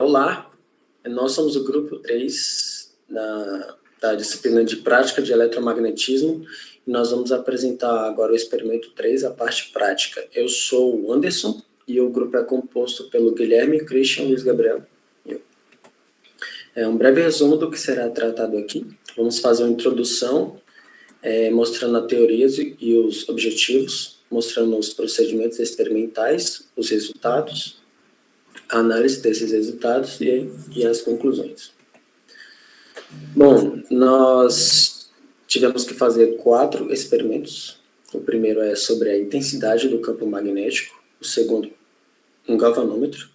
Olá, nós somos o grupo 3 da disciplina de prática de eletromagnetismo e nós vamos apresentar agora o experimento 3, a parte prática. Eu sou o Anderson e o grupo é composto pelo Guilherme, Christian, Luiz Gabriel e eu. Um breve resumo do que será tratado aqui. Vamos fazer uma introdução mostrando a teoria e os objetivos, mostrando os procedimentos experimentais, os resultados, a análise desses resultados e as conclusões. Bom, nós tivemos que fazer 4 experimentos. O primeiro é sobre a intensidade do campo magnético, o segundo, um galvanômetro,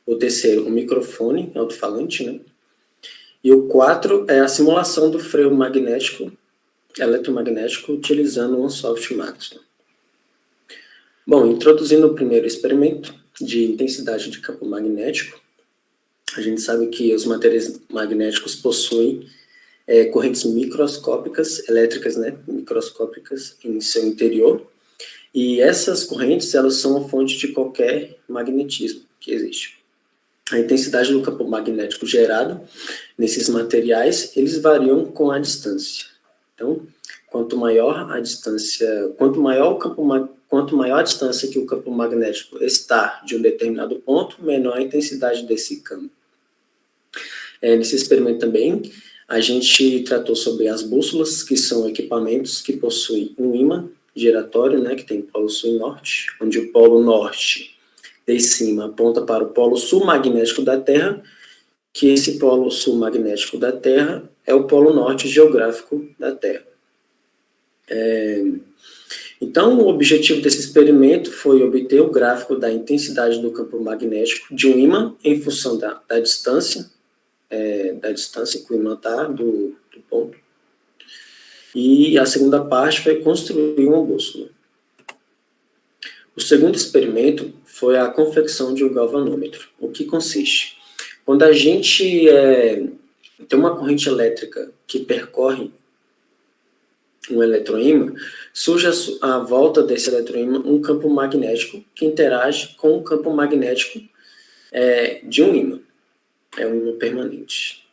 o terceiro, um microfone alto-falante, né? E o 4 é a simulação do freio eletromagnético utilizando um soft Maxwell. Bom, introduzindo o primeiro experimento de intensidade de campo magnético, a gente sabe que os materiais magnéticos possuem correntes microscópicas, elétricas, né, microscópicas em seu interior, e essas correntes, elas são a fonte de qualquer magnetismo que existe. A intensidade do campo magnético gerado nesses materiais, eles variam com a distância. Então, quanto maior a distância, quanto maior a distância que o campo magnético está de um determinado ponto, menor a intensidade desse campo. Nesse experimento também, a gente tratou sobre as bússolas, que são equipamentos que possuem um ímã giratório, né, que tem polo sul e norte, onde o polo norte de cima aponta para o polo sul magnético da Terra, que esse polo sul magnético da Terra é o polo norte geográfico da Terra. Então, o objetivo desse experimento foi obter o gráfico da intensidade do campo magnético de um ímã em função da distância que o ímã está do ponto. E a segunda parte foi construir uma bússola. O segundo experimento foi a confecção de um galvanômetro. O que consiste? Quando a gente tem uma corrente elétrica que percorre um eletroímã, surge à volta desse eletroímã um campo magnético que interage com o campo magnético de um ímã. É um ímã permanente.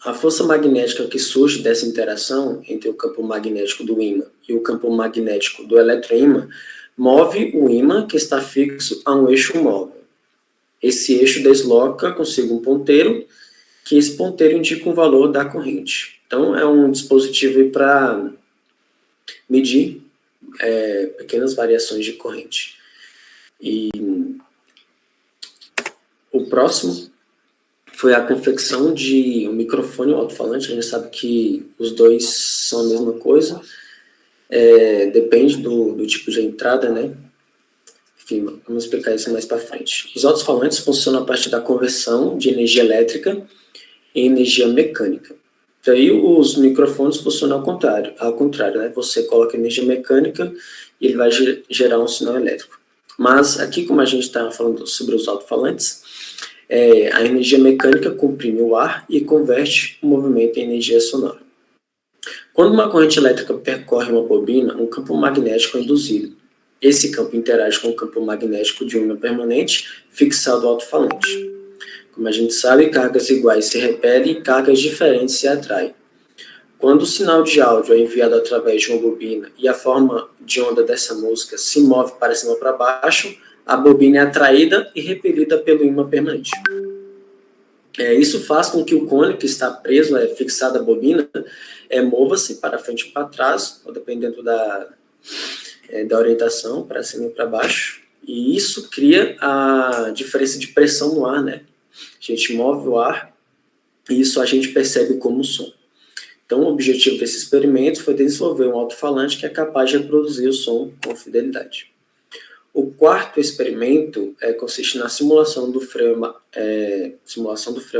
A força magnética que surge dessa interação entre o campo magnético do ímã e o campo magnético do eletroímã move o ímã que está fixo a um eixo móvel. Esse eixo desloca consigo um ponteiro, que esse ponteiro indica um valor da corrente. Então, é um dispositivo para medir pequenas variações de corrente. E o próximo foi a confecção de um microfone alto-falante. A gente sabe que os dois são a mesma coisa, depende do tipo de entrada, né? Enfim, vamos explicar isso mais para frente. Os alto-falantes funcionam a partir da conversão de energia elétrica em energia mecânica. Daí os microfones funcionam ao contrário, né? Você coloca energia mecânica e ele vai gerar um sinal elétrico. Mas aqui, como a gente está falando sobre os alto-falantes, a energia mecânica comprime o ar e converte o movimento em energia sonora. Quando uma corrente elétrica percorre uma bobina, um campo magnético é induzido. Esse campo interage com o campo magnético de um ímã permanente fixado ao alto-falante. Como a gente sabe, cargas iguais se repelem e cargas diferentes se atraem. Quando o sinal de áudio é enviado através de uma bobina e a forma de onda dessa música se move para cima ou para baixo, a bobina é atraída e repelida pelo ímã permanente. Isso faz com que o cone que está preso, fixado à bobina, mova-se para frente ou para trás, ou dependendo da orientação, para cima e para baixo. E isso cria a diferença de pressão no ar, né? A gente move o ar e isso a gente percebe como som. Então, o objetivo desse experimento foi desenvolver um alto-falante que é capaz de reproduzir o som com fidelidade. O quarto experimento consiste na simulação do freio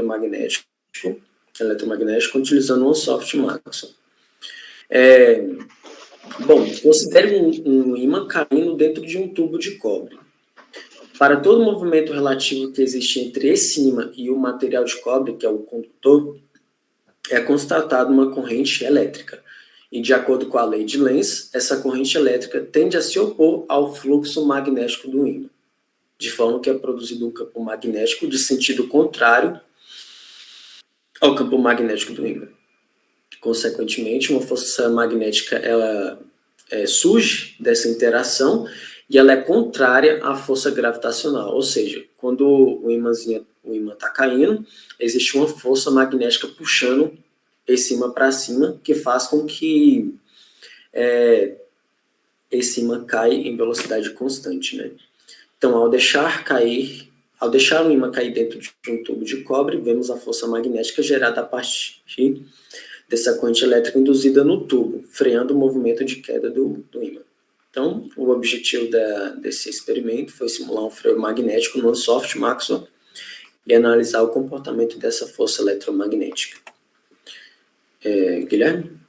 magnético, eletromagnético, utilizando um soft Maxwell. Considere um ímã caindo dentro de um tubo de cobre. Para todo movimento relativo que existe entre esse ímã e o material de cobre, que é o condutor, é constatada uma corrente elétrica. E, de acordo com a lei de Lenz, essa corrente elétrica tende a se opor ao fluxo magnético do ímã. de forma que é produzido um campo magnético de sentido contrário ao campo magnético do ímã. Consequentemente, uma força magnética ela surge dessa interação e ela é contrária à força gravitacional, ou seja, quando o imã está caindo, existe uma força magnética puxando esse imã para cima, que faz com que esse imã caia em velocidade constante, né? Então, ao deixar o imã cair dentro de um tubo de cobre, vemos a força magnética gerada a partir dessa corrente elétrica induzida no tubo, freando o movimento de queda do ímã. Então, o objetivo desse experimento foi simular um freio magnético no soft Maxwell e analisar o comportamento dessa força eletromagnética. Guilherme?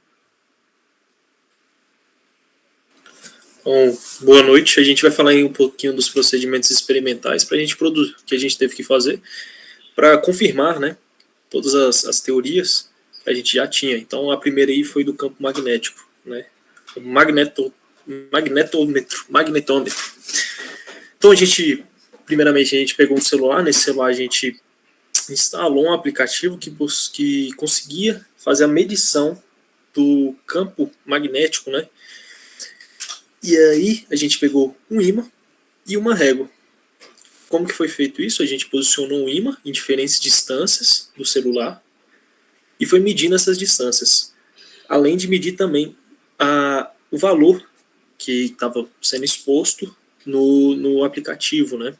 Bom, boa noite. A gente vai falar aí um pouquinho dos procedimentos experimentais para a gente produzir, que a gente teve que fazer para confirmar, né, todas as teorias que a gente já tinha. Então, a primeira aí foi do campo magnético, né, o magnetômetro. Então, primeiramente, a gente pegou um celular. Nesse celular, a gente instalou um aplicativo que conseguia fazer a medição do campo magnético, né? E aí a gente pegou um ímã e uma régua. Como que foi feito isso? A gente posicionou um ímã em diferentes distâncias do celular e foi medindo essas distâncias. Além de medir também o valor que estava sendo exposto no aplicativo, né?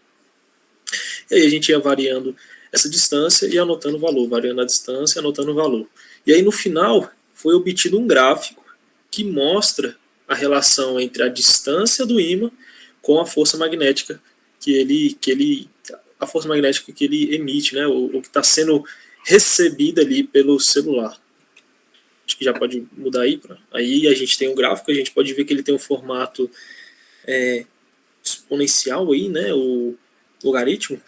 E aí a gente ia variando essa distância e anotando o valor, variando a distância e anotando o valor. E aí no final foi obtido um gráfico que mostra a relação entre a distância do ímã com a força magnética a força magnética que ele emite, né, o que está sendo recebida ali pelo celular. Acho que já pode mudar aí. Aí a gente tem um gráfico, a gente pode ver que ele tem um formato exponencial aí, né, o logaritmo,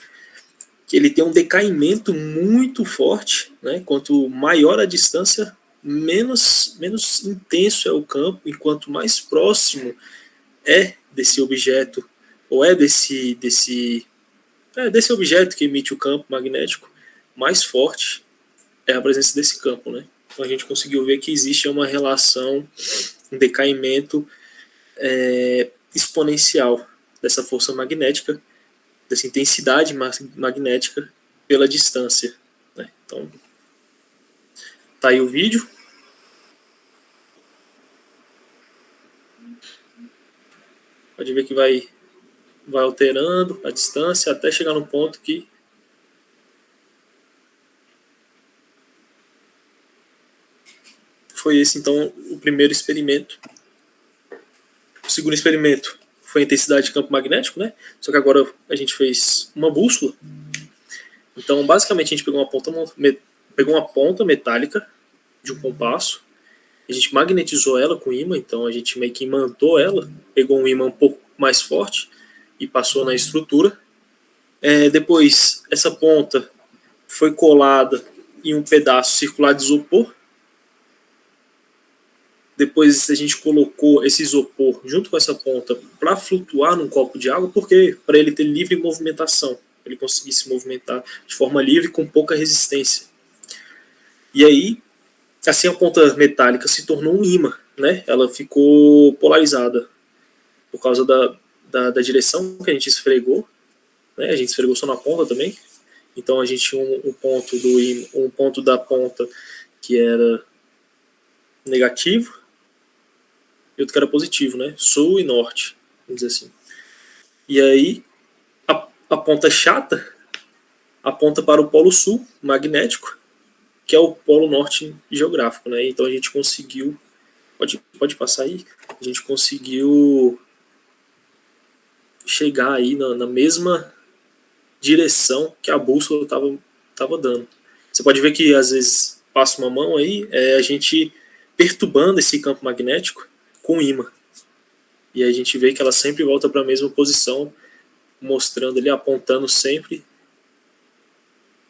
que ele tem um decaimento muito forte, né? Quanto maior a distância, menos intenso é o campo, e quanto mais próximo é desse objeto, ou desse objeto que emite o campo magnético, mais forte é a presença desse campo, né? Então a gente conseguiu ver que existe uma relação, um decaimento exponencial dessa força magnética, dessa intensidade magnética pela distância, né? Então, tá aí o vídeo. Pode ver que vai alterando a distância até chegar no ponto que foi esse, então, o primeiro experimento. O segundo experimento foi a intensidade de campo magnético, né? Só que agora a gente fez uma bússola. Então, basicamente, a gente pegou uma ponta metálica de um compasso, a gente magnetizou ela com ímã, então a gente meio que imantou ela, pegou um ímã um pouco mais forte e passou na estrutura. Depois, essa ponta foi colada em um pedaço circular de isopor. Depois a gente colocou esse isopor junto com essa ponta para flutuar num copo de água, porque para ele ter livre movimentação, ele conseguir se movimentar de forma livre com pouca resistência. E aí, assim, a ponta metálica se tornou um ímã, né? Ela ficou polarizada por causa da direção que a gente esfregou, né? A gente esfregou só na ponta também. Então a gente tinha um ponto da ponta que era negativo e outro que era positivo, né? Sul e norte, vamos dizer assim. E aí a ponta chata aponta para o polo sul magnético, que é o polo norte geográfico, né? Então a gente conseguiu, pode passar aí, a gente conseguiu chegar aí na mesma direção que a bússola estava dando. Você pode ver que às vezes passa uma mão aí, a gente perturbando esse campo magnético com ímã. E aí a gente vê que ela sempre volta para a mesma posição, mostrando ali, apontando sempre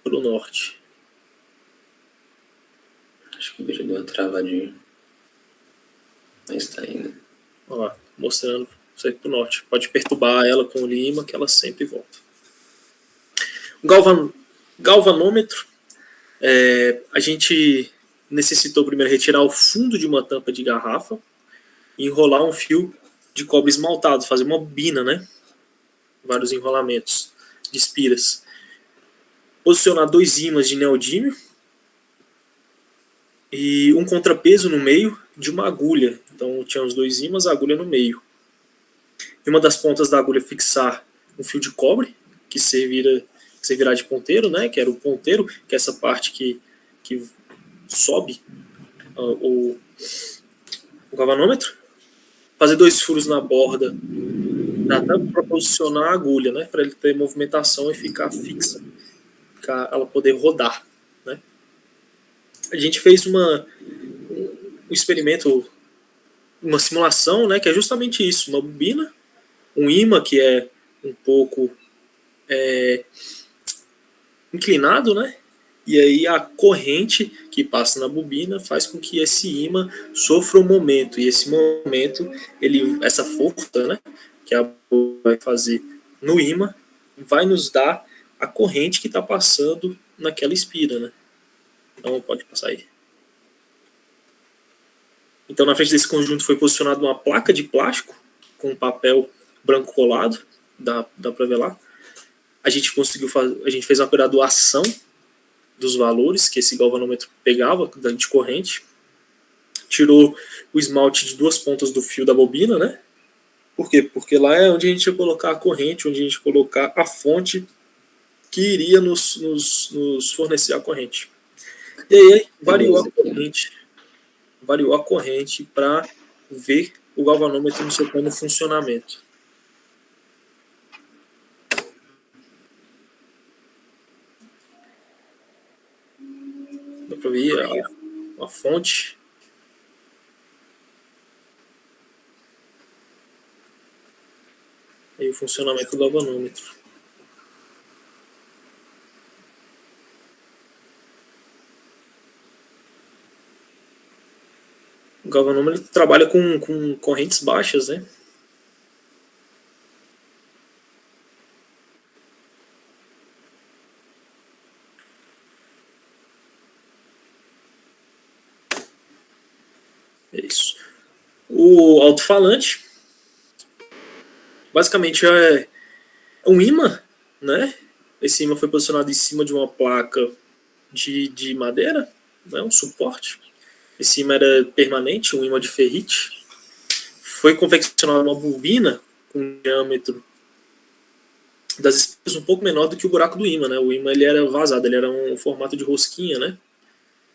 para o norte. Acho que o vídeo deu uma travadinha. Mas tá indo. Olha lá, mostrando sempre para o norte. Pode perturbar ela com o ímã que ela sempre volta. O galvanômetro, a gente necessitou primeiro retirar o fundo de uma tampa de garrafa e enrolar um fio de cobre esmaltado, fazer uma bobina, né? Vários enrolamentos de espiras. Posicionar 2 ímãs de neodímio e um contrapeso no meio de uma agulha. Então tinha os 2 ímãs, a agulha no meio. Em uma das pontas da agulha fixar um fio de cobre, que servirá de ponteiro, né? Que era o ponteiro, que é essa parte que sobe o galvanômetro. Fazer 2 furos na borda da tampa para posicionar a agulha, né? Para ele ter movimentação e ficar fixa, ela poder rodar, né? A gente fez um experimento, uma simulação, né? Que é justamente isso, uma bobina, um ímã que é um pouco inclinado, né? E aí a corrente que passa na bobina faz com que esse ímã sofra um momento. E esse momento, essa força, né, que a bobina vai fazer no ímã, vai nos dar a corrente que está passando naquela espira, né? Então pode passar aí. Então na frente desse conjunto foi posicionada uma placa de plástico com papel branco colado, dá para ver lá. A gente fez uma graduação dos valores que esse galvanômetro pegava de corrente, tirou o esmalte de 2 pontas do fio da bobina, né? Por quê? Porque lá é onde a gente ia colocar a corrente, onde a gente ia colocar a fonte que iria nos fornecer a corrente. E aí variou a corrente para ver o galvanômetro no seu plano funcionamento. Dá para ver a fonte. E o funcionamento do galvanômetro. O galvanômetro trabalha com correntes baixas, né? É isso. O alto-falante basicamente é um ímã, né? Esse ímã foi posicionado em cima de uma placa de madeira, né? Um suporte. Esse ímã era permanente, um ímã de ferrite. Foi confeccionada uma bobina com um diâmetro das espiras um pouco menor do que o buraco do ímã, né? O ímã ele era vazado, ele era um formato de rosquinha, né?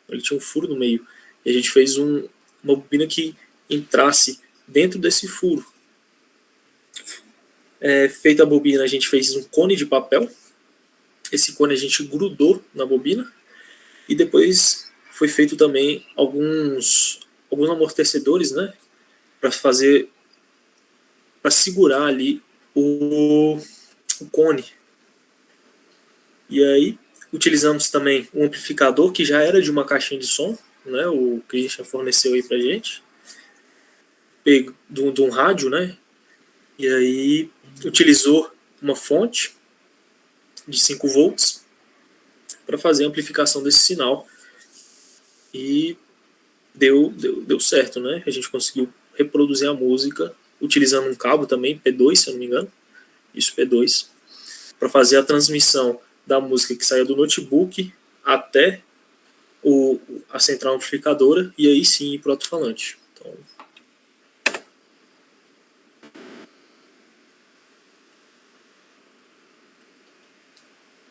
Ele tinha um furo no meio. E a gente fez uma bobina que entrasse dentro desse furo. Feita a bobina, a gente fez um cone de papel. Esse cone a gente grudou na bobina. E depois foi feito também alguns amortecedores, né? Para segurar ali o cone. E aí utilizamos também um amplificador que já era de uma caixinha de som, né? O Christian forneceu aí pra gente, de um rádio, né? E aí utilizou uma fonte de 5 volts para fazer a amplificação desse sinal e deu certo, né? A gente conseguiu reproduzir a música utilizando um cabo também, P2, se eu não me engano, isso, P2, para fazer a transmissão da música que saía do notebook até a central amplificadora e aí sim ir para o alto-falante. Então,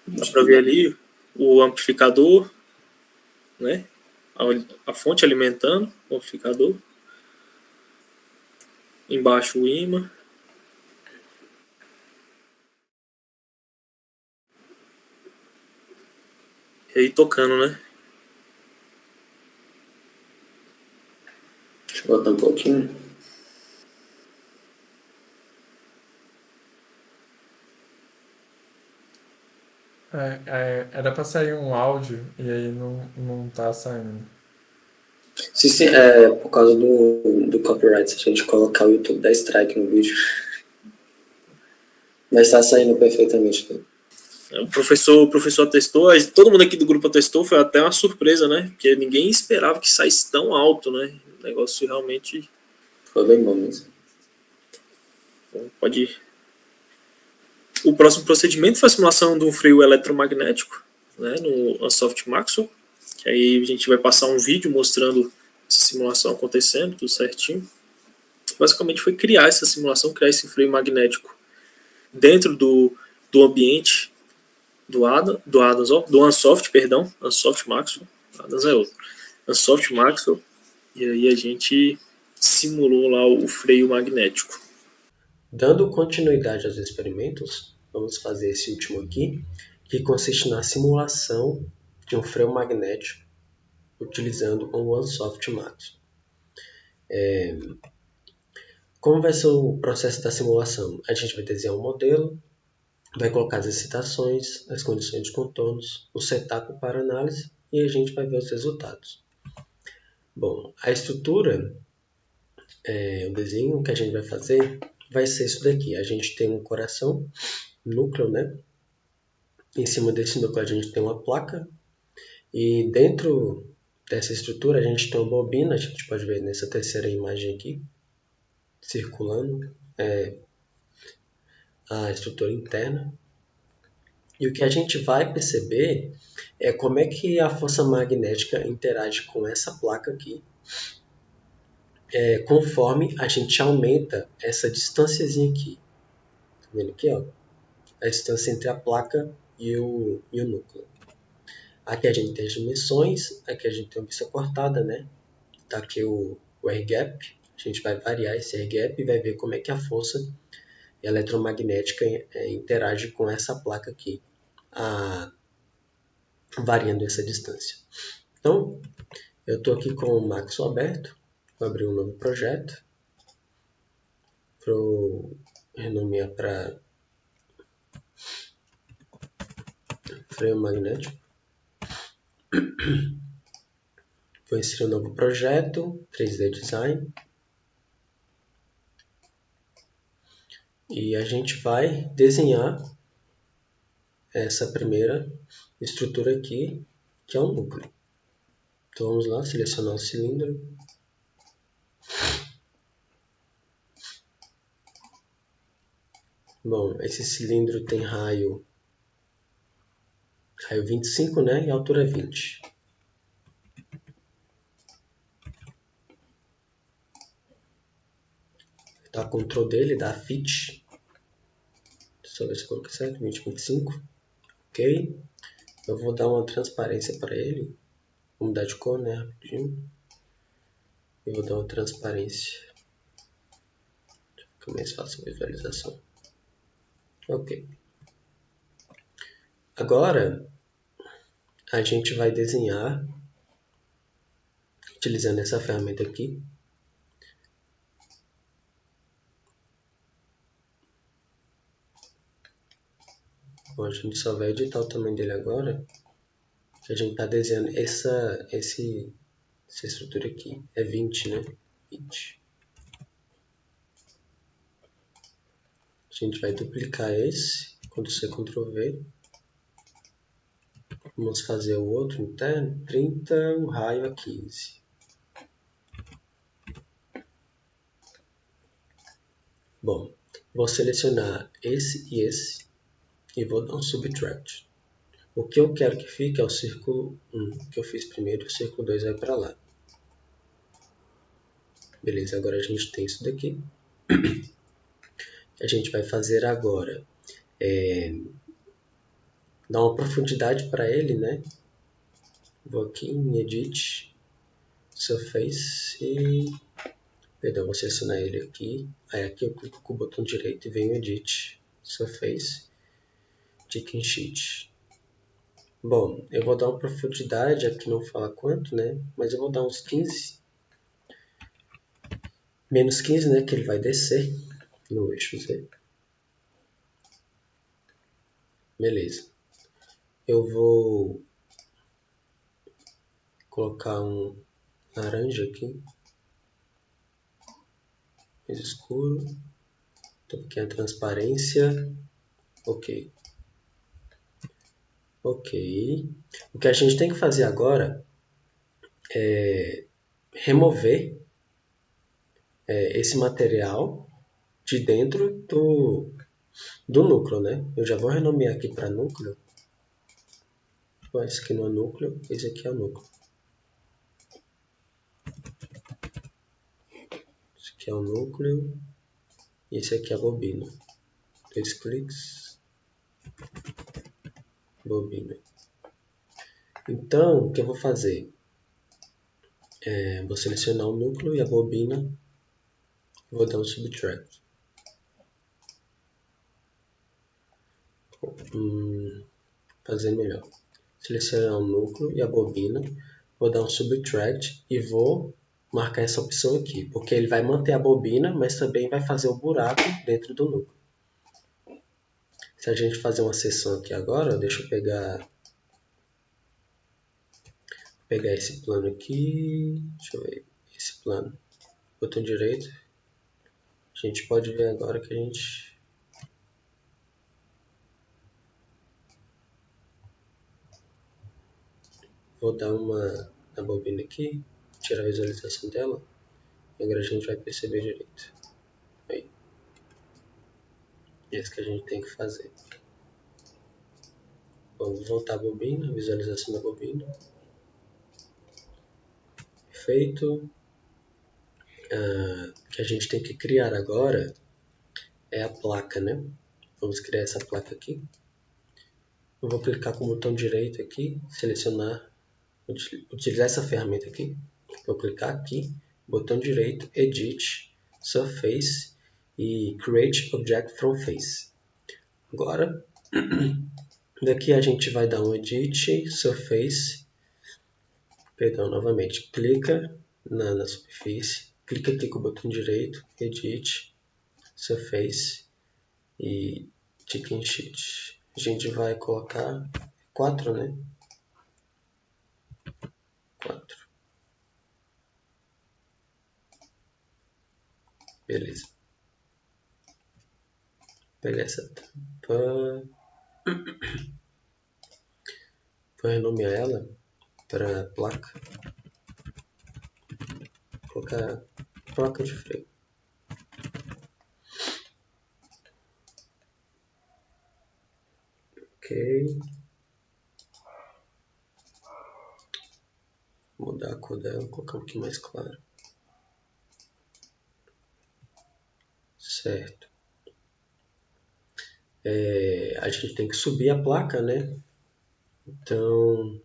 dá para ver ali o amplificador, né? A fonte alimentando o amplificador. Embaixo o ímã. E aí tocando, né? Deixa eu botar um pouquinho. Era pra sair um áudio e aí não tá saindo. Se por causa do copyright, se a gente colocar o YouTube dá strike no vídeo. Mas tá saindo perfeitamente. Né? O professor atestou, todo mundo aqui do grupo atestou, foi até uma surpresa, né? Porque ninguém esperava que saísse tão alto, né? O negócio realmente... Foi bem bom mesmo. Bom, pode ir. O próximo procedimento foi a simulação de um freio eletromagnético, né, no Ansoft Maxwell, que aí a gente vai passar um vídeo mostrando essa simulação acontecendo, tudo certinho. Basicamente foi criar essa simulação, criar esse freio magnético dentro do ambiente do Ansoft, perdão, Ansoft Maxwell, Adams é outro, Ansoft Maxwell, e aí a gente simulou lá o freio magnético. Dando continuidade aos experimentos, vamos fazer esse último aqui, que consiste na simulação de um freio magnético utilizando um OneSoft Maxwell. Como vai ser o processo da simulação? A gente vai desenhar um modelo, vai colocar as excitações, as condições de contornos, o setup para análise e a gente vai ver os resultados. Bom, a estrutura, o desenho que a gente vai fazer vai ser isso daqui. A gente tem um coração, núcleo, né? Em cima desse núcleo a gente tem uma placa e dentro dessa estrutura a gente tem uma bobina, a gente pode ver nessa terceira imagem aqui, circulando a estrutura interna. E o que a gente vai perceber é como é que a força magnética interage com essa placa aqui, conforme a gente aumenta essa distânciazinha aqui. Tá vendo aqui, ó? A distância entre a placa e o núcleo. Aqui a gente tem as dimensões, aqui a gente tem uma vista cortada, né? Tá aqui o air gap, a gente vai variar esse air gap e vai ver como é que a força eletromagnética interage com essa placa aqui, variando essa distância. Então, eu estou aqui com o Maxwell aberto, vou abrir um novo projeto, vou renomear para freio magnético. Vou inserir um novo projeto, 3D Design. E a gente vai desenhar essa primeira estrutura aqui, que é um núcleo. Então vamos lá, selecionar o cilindro. Bom, esse cilindro tem raio 25, né? E altura 20. Tá, o control dele dá fit. Só ver se eu coloquei certo, 20, 25. Ok. Eu vou dar uma transparência para ele. Vamos mudar de cor, né? Rapidinho. Eu vou dar uma transparência. Fica mais fácil a visualização. Ok. Agora, a gente vai desenhar, utilizando essa ferramenta aqui, bom, a gente só vai editar o tamanho dele agora, que a gente está desenhando essa estrutura aqui. É 20, né? 20. A gente vai duplicar esse, Ctrl+C, Ctrl+V. Vamos fazer o outro interno, 30, o raio a 15. Bom, vou selecionar esse e vou dar um subtract. O que eu quero que fique é o círculo 1, que eu fiz primeiro, o círculo 2 vai para lá. Beleza, agora a gente tem isso daqui. A gente vai fazer agora dar uma profundidade para ele, né? Vou aqui em Edit, Surface e... Perdão, vou selecionar ele aqui. Aí aqui eu clico com o botão direito e venho em Edit, Surface, Chicken Sheet. Bom, eu vou dar uma profundidade, aqui não fala quanto, né? Mas eu vou dar uns 15. Menos 15, né? Que ele vai descer no eixo Z. Beleza. Eu vou colocar um laranja aqui, mais escuro, então aqui a transparência, ok. Ok, o que a gente tem que fazer agora é remover esse material de dentro do núcleo, né? Eu já vou renomear aqui para núcleo. Esse aqui não é núcleo, esse aqui é o núcleo. Esse aqui é o núcleo e esse aqui é a bobina. 2 cliques, bobina. Então, o que eu vou fazer? Vou selecionar o núcleo e a bobina, vou dar um subtract. Fazer melhor. Selecionar o núcleo e a bobina, vou dar um subtract e vou marcar essa opção aqui, porque ele vai manter a bobina, mas também vai fazer o buraco dentro do núcleo. Se a gente fazer uma seção aqui agora, deixa eu pegar esse plano aqui, deixa eu ver, esse plano, botão direito, a gente pode ver agora que a gente vou dar uma na bobina aqui, tirar a visualização dela, e agora a gente vai perceber direito. Aí. É isso que a gente tem que fazer. Bom, vou voltar a bobina, visualização da bobina. Perfeito. O que a gente tem que criar agora é a placa, né? Vamos criar essa placa aqui. Eu vou clicar com o botão direito aqui, selecionar, utilizar essa ferramenta aqui. Vou clicar aqui, botão direito, Edit, Surface e Create Object from Face. Agora, daqui a gente vai dar um Edit, Surface, perdão, novamente, clica na superfície, clica aqui com o botão direito, Edit, Surface e Chicken Sheet. A gente vai colocar 4, né? 4. Beleza. Vou pegar essa tampa. Vou renomear ela para placa. Vou colocar placa de freio. Ok. Vou mudar a cor dela, colocar um pouquinho mais claro. Certo. A gente tem que subir a placa, né? Então,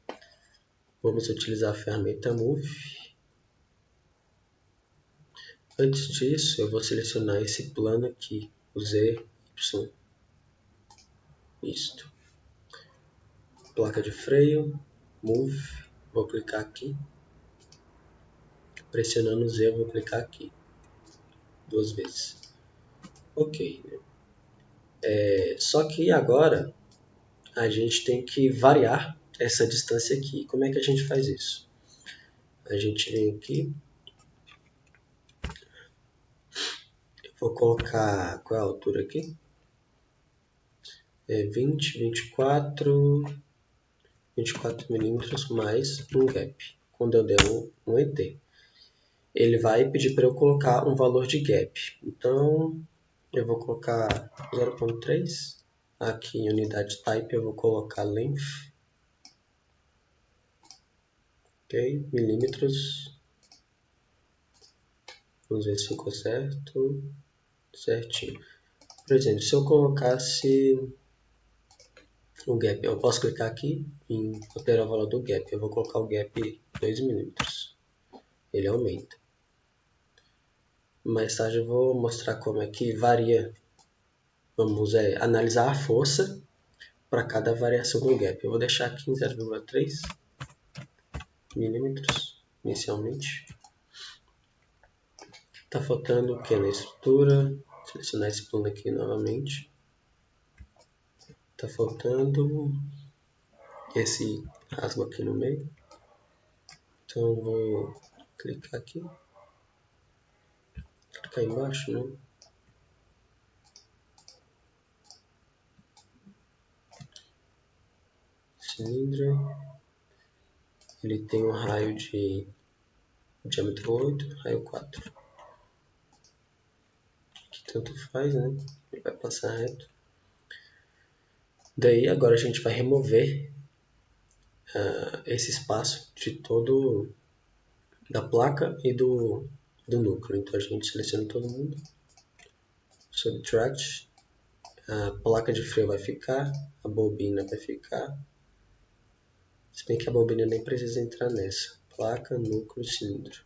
vamos utilizar a ferramenta Move. Antes disso, eu vou selecionar esse plano aqui, o Z, Y. Isto. Placa de freio, Move, vou clicar aqui. Pressionando o Z, eu vou clicar aqui. 2 vezes. Ok. Só que agora, a gente tem que variar essa distância aqui. Como é que a gente faz isso? A gente vem aqui. Eu vou colocar, qual é a altura aqui? 20, 24 milímetros mais um gap. Quando eu der um ET, ele vai pedir para eu colocar um valor de gap. Então, eu vou colocar 0.3. Aqui em unidade type eu vou colocar length. Ok, milímetros. Vamos ver se ficou certo. Certinho. Por exemplo, se eu colocasse o gap, eu posso clicar aqui em alterar o valor do gap. Eu vou colocar o gap 2 milímetros. Ele aumenta. Mais tarde eu vou mostrar como é que varia. Vamos analisar a força para cada variação do gap. Eu vou deixar aqui em 0,3 milímetros inicialmente. Está faltando o que na estrutura? Selecionar esse plano aqui novamente. Está faltando esse rasgo aqui no meio. Então vou clicar aqui. Clicar embaixo, né? Cilindro. Ele tem um raio de diâmetro 8, raio 4. Que tanto faz, né? Ele vai passar reto. Daí agora a gente vai remover esse espaço de todo da placa e do núcleo. Então a gente seleciona todo mundo, subtract, a placa de freio vai ficar, a bobina vai ficar, se bem que a bobina nem precisa entrar nessa, placa, núcleo, cilindro.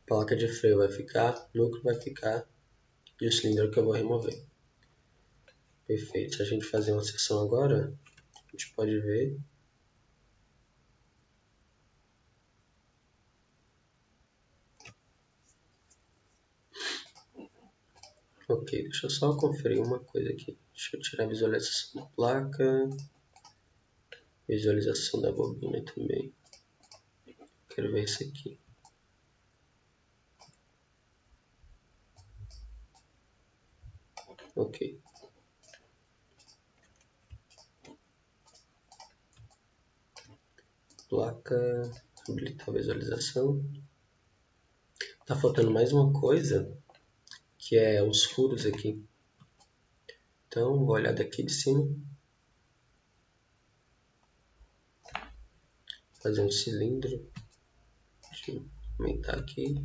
Placa de freio vai ficar, núcleo vai ficar e o cilindro que eu vou remover. Perfeito, se a gente fazer uma seção agora, a gente pode ver. Ok, deixa eu só conferir uma coisa aqui. Deixa eu tirar a visualização da placa. Visualização da bobina também. Quero ver isso aqui. Ok. Placa, habilitar a visualização. Tá faltando mais uma coisa, que é os furos aqui. Então, vou olhar daqui de cima. Fazer um cilindro. Deixa eu aumentar aqui.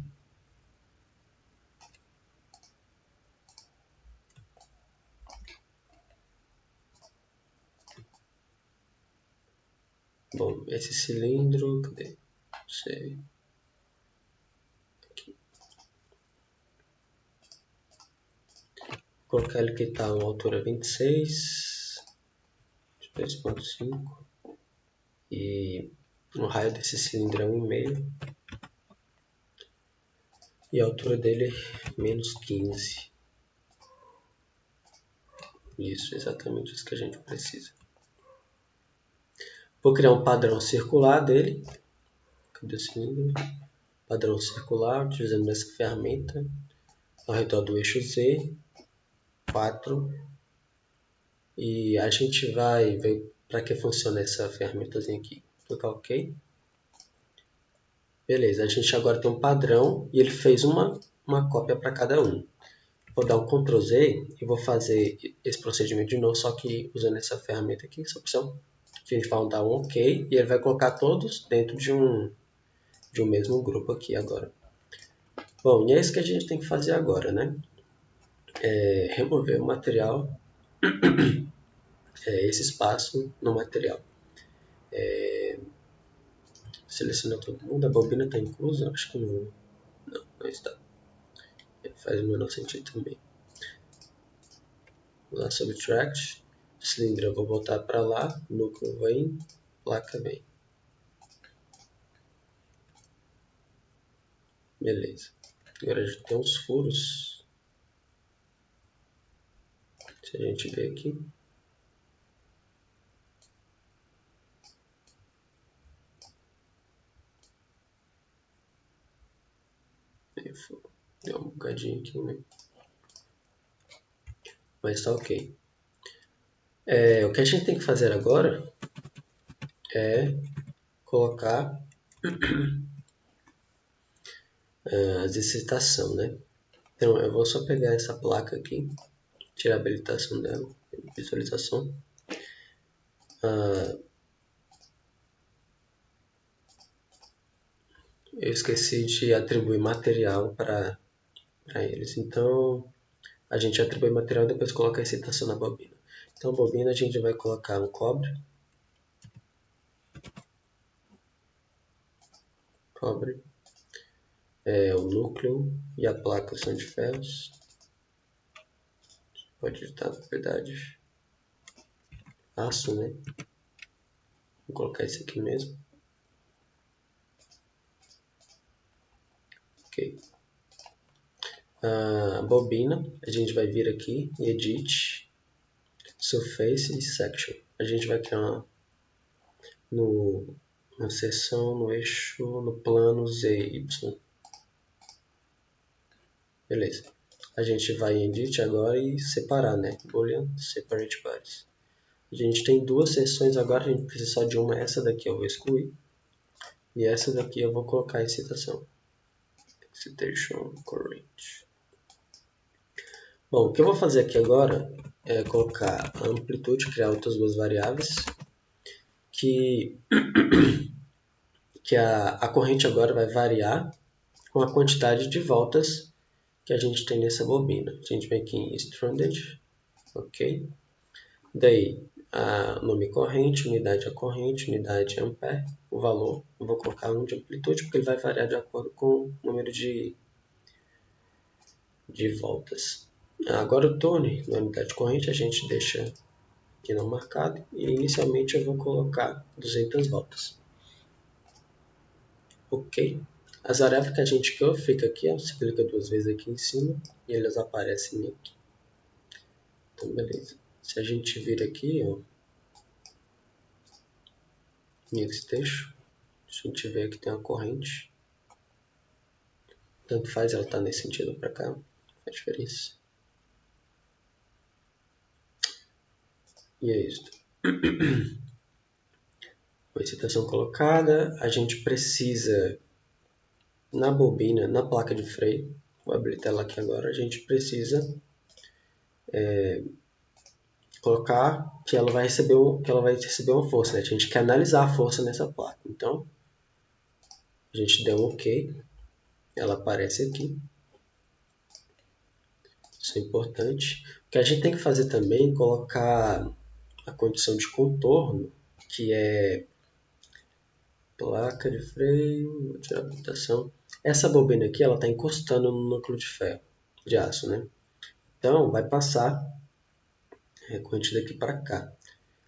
Bom, esse cilindro, cadê? Não sei. Aqui. Vou colocar ele que está a altura 26, 2.5 e o raio desse cilindro é 1,5 e a altura dele é menos 15. Isso, exatamente isso que a gente precisa. Vou criar um padrão circular dele. Cadê o cilindro? Padrão circular, utilizando essa ferramenta ao redor do eixo Z, 4. E a gente vai ver para que funciona essa ferramentazinha aqui. Clicar OK. Beleza, a gente agora tem um padrão e ele fez uma cópia para cada um. Vou dar um Ctrl Z e vou fazer esse procedimento de novo, só que usando essa ferramenta aqui, essa opção. A gente vai dar um OK e ele vai colocar todos dentro de um mesmo grupo aqui agora. Bom, e é isso que a gente tem que fazer agora, né? Remover o material, esse espaço no material. Seleciona todo mundo, a bobina está inclusa? Acho que não. Não está. Faz o menor sentido também. Vou lá, subtract, cilindro eu vou botar para lá, núcleo vem, placa vem. Beleza. Agora a gente tem uns furos. Se a gente ver aqui. Deu um bugadinho aqui, né? Mas tá ok. O que a gente tem que fazer agora é colocar as excitação, né? Então eu vou só pegar essa placa aqui, tirar a habilitação dela, visualização. Eu esqueci de atribuir material para eles, então a gente atribui material e depois coloca a excitação na bobina. Então a bobina a gente vai colocar um cobre, o núcleo e a placa são de ferros. Pode digitar, na verdade, aço, né? Vou colocar esse aqui mesmo. Ok. A bobina, a gente vai vir aqui em Edit, Surface e Section. A gente vai criar no na seção, no eixo, no plano ZY. Beleza. A gente vai em Edit agora e separar, né? Boolean Separate Bodies. A gente tem duas seções agora, a gente precisa só de uma. Essa daqui eu vou excluir. E essa daqui eu vou colocar em citação. Citation Current. Bom, o que eu vou fazer aqui agora é colocar a amplitude, criar outras duas variáveis, que a corrente agora vai variar com a quantidade de voltas que a gente tem nessa bobina. A gente vem aqui em Stranded, ok? Daí, a nome corrente, unidade a corrente, unidade ampere, o valor, eu vou colocar 1 de amplitude, porque ele vai variar de acordo com o número de voltas. Agora o tone, na unidade corrente, a gente deixa aqui não marcado, e inicialmente eu vou colocar 200 voltas. Ok? As variáveis que a gente criou fica aqui, ó, você clica duas vezes aqui em cima, e elas aparecem aqui. Então, beleza. Se a gente vir aqui, ó, nesse texto, a gente vê que tem uma corrente. Tanto faz ela estar nesse sentido para cá, faz diferença. E é isso. Com a excitação colocada, a gente precisa, na bobina, na placa de freio, vou habilitar ela aqui agora, a gente precisa colocar que ela vai receber uma força, né? A gente quer analisar a força nessa placa. Então, a gente deu um OK, ela aparece aqui. Isso é importante. O que a gente tem que fazer também é colocar a condição de contorno, que é placa de freio, vou tirar a habilitação. Essa bobina aqui, ela está encostando no núcleo de ferro, de aço, né? Então, vai passar a corrente daqui para cá.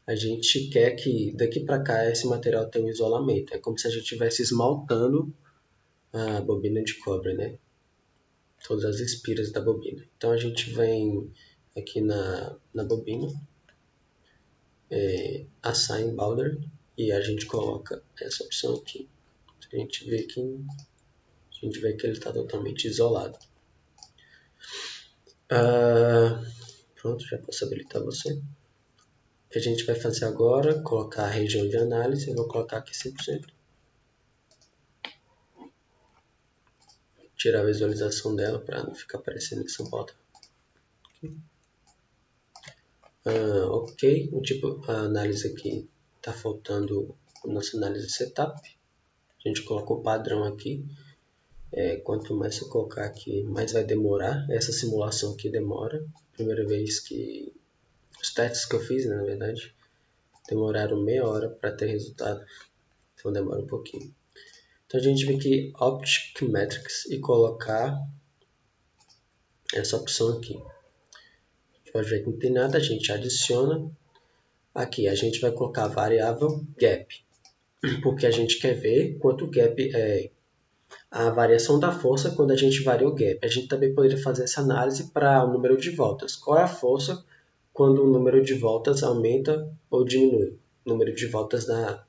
A gente quer que daqui para cá esse material tenha um isolamento. É como se a gente estivesse esmaltando a bobina de cobre, né? Todas as espiras da bobina. Então a gente vem aqui na bobina, Assign Boundary, e a gente coloca essa opção aqui. A gente vê que ele está totalmente isolado. Pronto, já posso habilitar você. O que a gente vai fazer agora, colocar a região de análise, eu vou colocar aqui 100%. Tirar a visualização dela para não ficar aparecendo essa volta. Ok, a análise aqui está faltando a nossa análise de setup. A gente colocou o padrão aqui. Quanto mais eu colocar aqui, mais vai demorar. Essa simulação aqui demora. Primeira vez que os testes que eu fiz, né, na verdade, demoraram meia hora para ter resultado. Então demora um pouquinho. Então a gente vem aqui Optic Metrics e colocar essa opção aqui. Pode ver que não tem nada, a gente adiciona. Aqui a gente vai colocar a variável gap, porque a gente quer ver quanto gap é a variação da força quando a gente varia o gap. A gente também poderia fazer essa análise para o número de voltas. Qual é a força quando o número de voltas aumenta ou diminui? O número de voltas na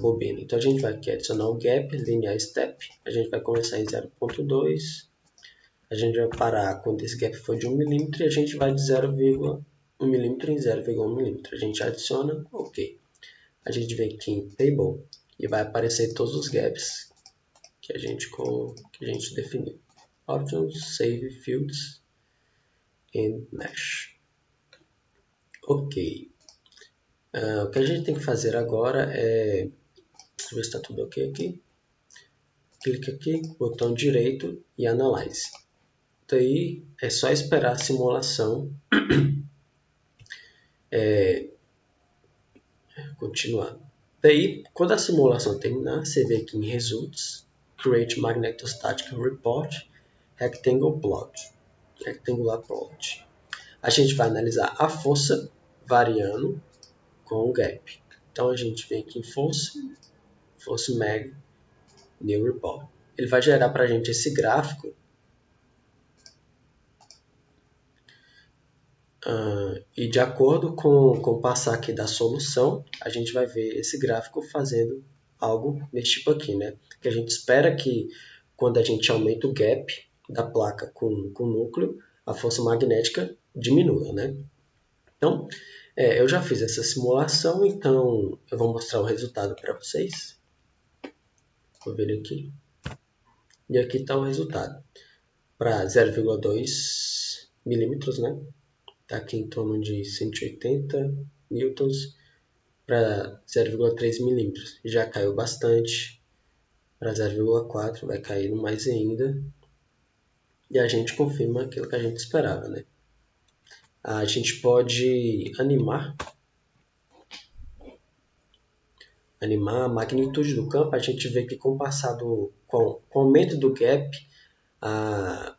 bobina. Então a gente vai aqui adicionar o gap, linear step. A gente vai começar em 0.2. A gente vai parar quando esse gap for de 1 milímetro e a gente vai de 0,1 milímetro em 0,1 milímetro. A gente adiciona, ok. A gente vem aqui em Table e vai aparecer todos os gaps que a gente definiu. Options, Save Fields and Mesh. Ok. O que a gente tem que fazer agora é... Deixa eu ver se está tudo ok aqui. Clica aqui, botão direito e Analyze. Daí é só esperar a simulação continuar. Daí, quando a simulação terminar, você vê aqui em Results, Create Magnetostatic Report, Rectangular Plot. A gente vai analisar a força variando com o gap. Então a gente vem aqui em Force Mag, New Report. Ele vai gerar para a gente esse gráfico e de acordo com o passar aqui da solução, a gente vai ver esse gráfico fazendo algo desse tipo aqui, né? Que a gente espera que quando a gente aumenta o gap da placa com o núcleo, a força magnética diminua, né? Então, eu já fiz essa simulação, então eu vou mostrar o resultado para vocês. Vou ver aqui. E aqui está o resultado. Para 0,2 milímetros, né? Está aqui em torno de 180 newtons. Para 0,3 milímetros já caiu bastante. Para 0,4 vai cair mais ainda. E a gente confirma aquilo que a gente esperava, né? A gente pode animar a magnitude do campo. A gente vê que com o aumento do gap, a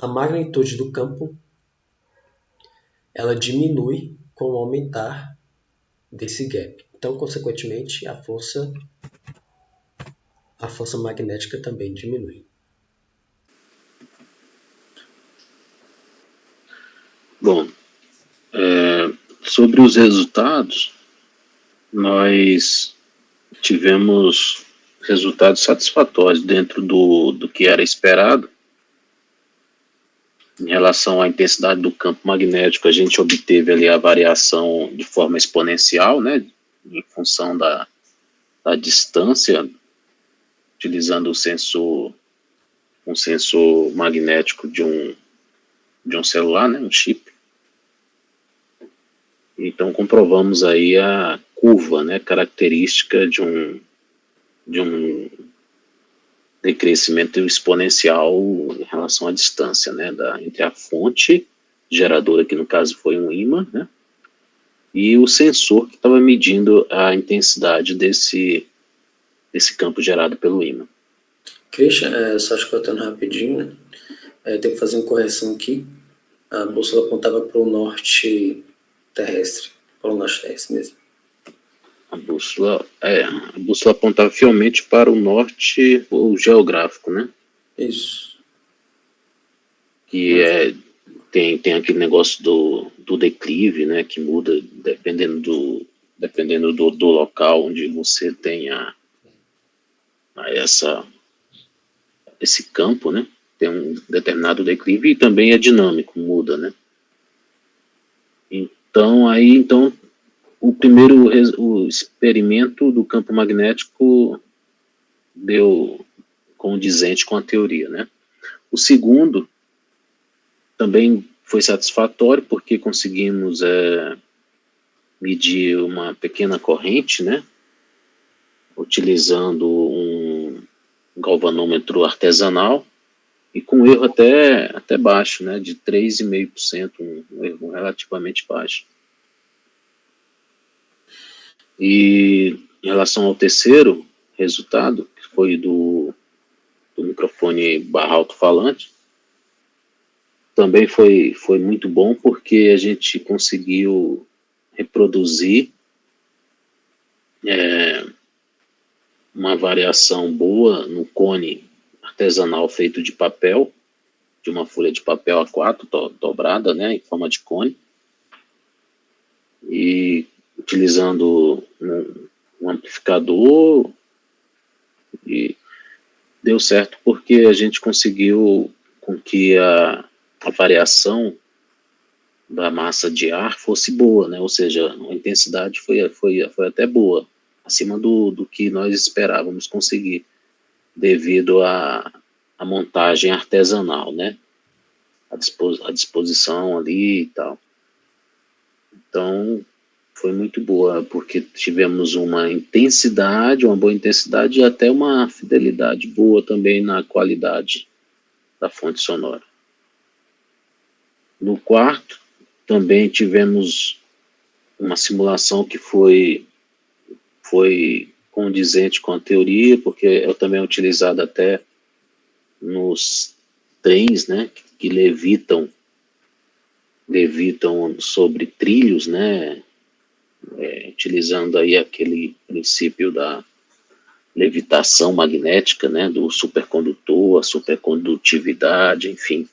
magnitude do campo, ela diminui com o aumentar desse gap. Então, consequentemente, a força magnética também diminui. Bom, sobre os resultados, nós tivemos resultados satisfatórios dentro do que era esperado. Em relação à intensidade do campo magnético, a gente obteve ali a variação de forma exponencial, né, em função da distância, utilizando um sensor magnético de um celular, né, um chip. Então comprovamos aí a curva, né, característica de um decrescimento exponencial em relação à distância, né, entre a fonte geradora, que no caso foi um ímã, né, e o sensor que estava medindo a intensidade desse campo gerado pelo ímã. Christian, só escutando rapidinho, tem que fazer uma correção aqui. A bússola apontava para o norte terrestre, para o norte terrestre mesmo. A bússola apontava fielmente para o norte, o geográfico, né? Isso. Que tem aquele negócio do declive, né? Que muda dependendo do local onde você tem esse campo, né? Tem um determinado declive e também é dinâmico, muda, né? Então, o experimento do campo magnético deu condizente com a teoria, né? O segundo também foi satisfatório, porque conseguimos medir uma pequena corrente, né? Utilizando um galvanômetro artesanal e com erro até baixo, né? De 3,5%, um erro relativamente baixo. E em relação ao terceiro resultado, que foi do microfone barra alto-falante, também foi muito bom, porque a gente conseguiu reproduzir uma variação boa no cone artesanal feito de papel, de uma folha de papel A4 dobrada, né, em forma de cone, e utilizando um amplificador, e deu certo porque a gente conseguiu com que a variação da massa de ar fosse boa, né? Ou seja, a intensidade foi até boa, acima do que nós esperávamos conseguir, devido à montagem artesanal, né? A disposição ali e tal. Então, foi muito boa, porque tivemos uma boa intensidade e até uma fidelidade boa também na qualidade da fonte sonora. No quarto, também tivemos uma simulação que foi condizente com a teoria, porque é também utilizada até nos trens, né, que levitam sobre trilhos, né, utilizando aí aquele princípio da levitação magnética, né, do supercondutor, a supercondutividade, enfim,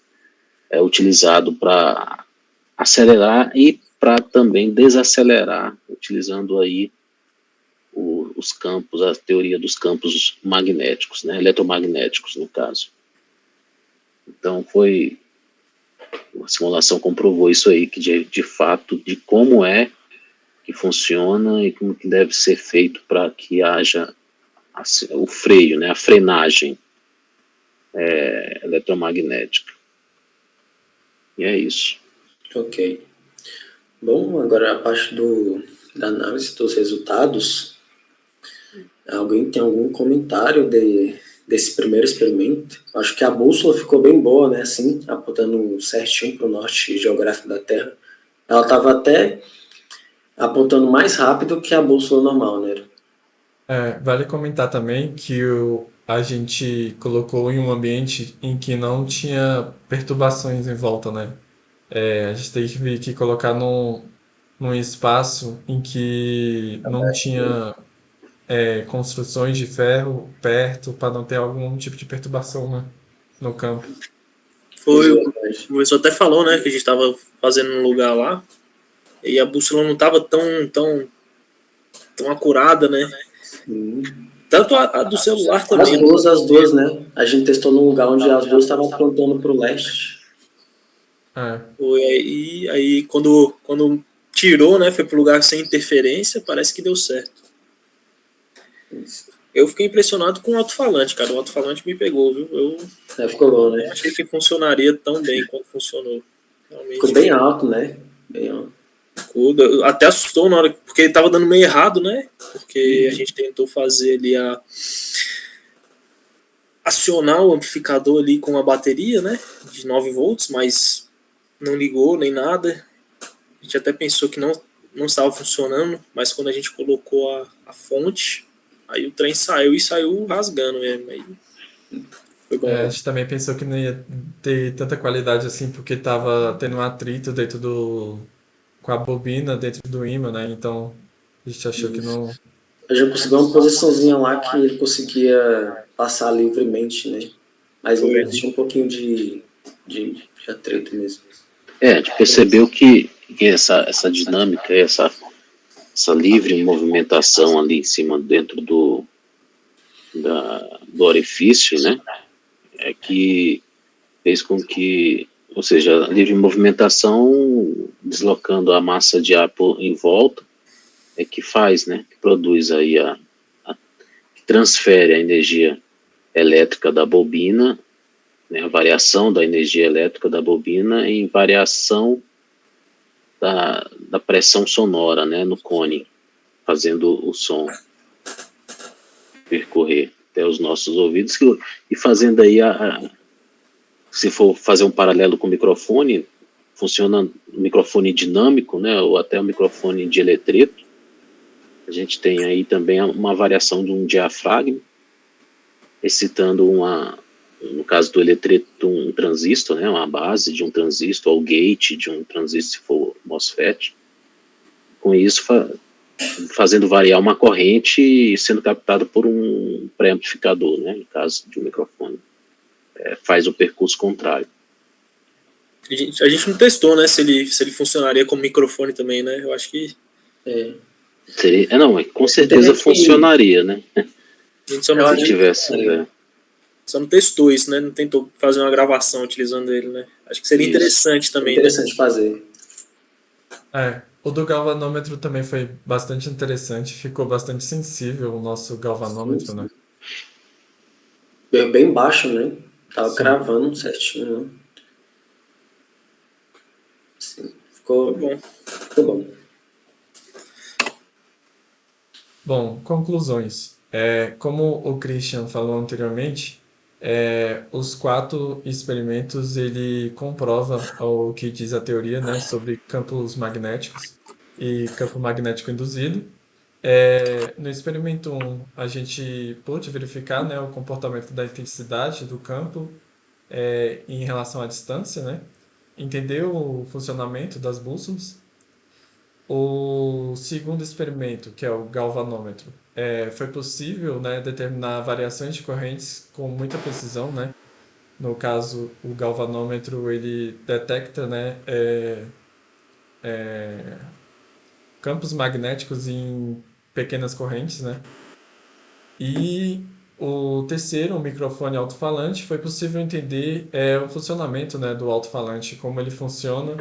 é utilizado para acelerar e para também desacelerar, utilizando aí os campos, a teoria dos campos magnéticos, né, eletromagnéticos, no caso. Então, a simulação comprovou isso aí, que de fato, de como é que funciona e como que deve ser feito para que haja o freio, né, a frenagem eletromagnética. E é isso. Ok. Bom, agora a parte da análise dos resultados. Alguém tem algum comentário desse primeiro experimento? Acho que a bússola ficou bem boa, né? Assim, apontando certinho para o norte geográfico da Terra. Ela estava até apontando mais rápido que a bússola normal, né? Vale comentar também que a gente colocou em um ambiente em que não tinha perturbações em volta, né? A gente teve que colocar num espaço em que não tinha construções de ferro perto para não ter algum tipo de perturbação, né, no campo. O professor até falou, né, que a gente estava fazendo um lugar lá e a bússola não estava tão acurada, né? Sim. Tanto a do celular também. As duas, né? A gente testou num lugar onde as duas estavam apontando para o leste. E aí quando tirou, né, foi pro lugar sem interferência, parece que deu certo. Eu fiquei impressionado com o alto-falante, cara. O alto-falante me pegou, viu? Ficou bom, né? Eu achei que funcionaria tão bem quanto funcionou. Realmente, ficou bem alto, né? Bem alto. Até assustou na hora, porque tava dando meio errado, né? Porque a gente tentou fazer ali acionar o amplificador ali com a bateria, né? De 9 volts, mas não ligou nem nada. A gente até pensou que não estava funcionando, mas quando a gente colocou a fonte, aí o trem saiu e saiu rasgando mesmo. Aí foi bom. A gente também pensou que não ia ter tanta qualidade assim, porque tava tendo um atrito com a bobina dentro do ímã, né? Então a gente achou que não. A gente conseguiu uma posiçãozinha lá que ele conseguia passar livremente, né? Mas tinha um pouquinho de atrito mesmo. A gente percebeu que essa dinâmica, essa livre movimentação ali em cima, dentro do orifício, né? É que fez com que, ou seja, a livre movimentação deslocando a massa de ar em volta é que faz, né? Que produz aí que transfere a energia elétrica da bobina, né, a variação da energia elétrica da bobina em variação da pressão sonora, né, no cone, fazendo o som percorrer até os nossos ouvidos e fazendo aí se for fazer um paralelo com o microfone, funciona o microfone dinâmico, né, ou até o microfone de eletreto. A gente tem aí também uma variação de um diafragma, excitando no caso do eletreto, um transistor, né, uma base de um transistor, ou gate de um transistor, se for MOSFET. Com isso, fazendo variar uma corrente sendo captada por um pré-amplificador, né, no caso de um microfone. Faz o percurso contrário. A gente não testou, né, se ele funcionaria como microfone também, né? Eu acho que... Seria, com certeza funcionaria, né? A gente só não, se tivesse... só não testou isso, né? Não tentou fazer uma gravação utilizando ele, né? Acho que seria interessante também. Interessante fazer. O do galvanômetro também foi bastante interessante, ficou bastante sensível o nosso galvanômetro, né? Bem baixo, né? Tava cravando certinho, né? Sim, ficou bom. Bom, conclusões. Como o Christian falou anteriormente, os 4 experimentos ele comprova o que diz a teoria, né, sobre campos magnéticos e campo magnético induzido. No experimento 1, a gente pôde verificar, né, o comportamento da intensidade do campo em relação à distância, né? Entender o funcionamento das bússolas. O segundo experimento, que é o galvanômetro, foi possível, né, determinar variações de correntes com muita precisão, né? No caso, o galvanômetro ele detecta, né, campos magnéticos em pequenas correntes, né? E o terceiro, o microfone alto-falante, foi possível entender o funcionamento, né, do alto-falante, como ele funciona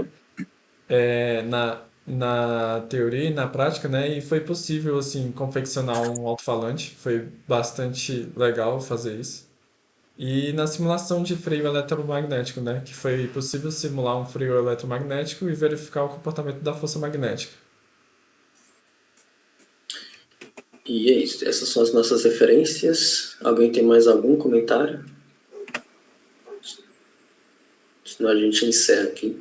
na teoria e na prática, né, e foi possível, assim, confeccionar um alto-falante, foi bastante legal fazer isso. E na simulação de freio eletromagnético, né, que foi possível simular um freio eletromagnético e verificar o comportamento da força magnética. E é isso, essas são as nossas referências. Alguém tem mais algum comentário? Senão a gente encerra aqui.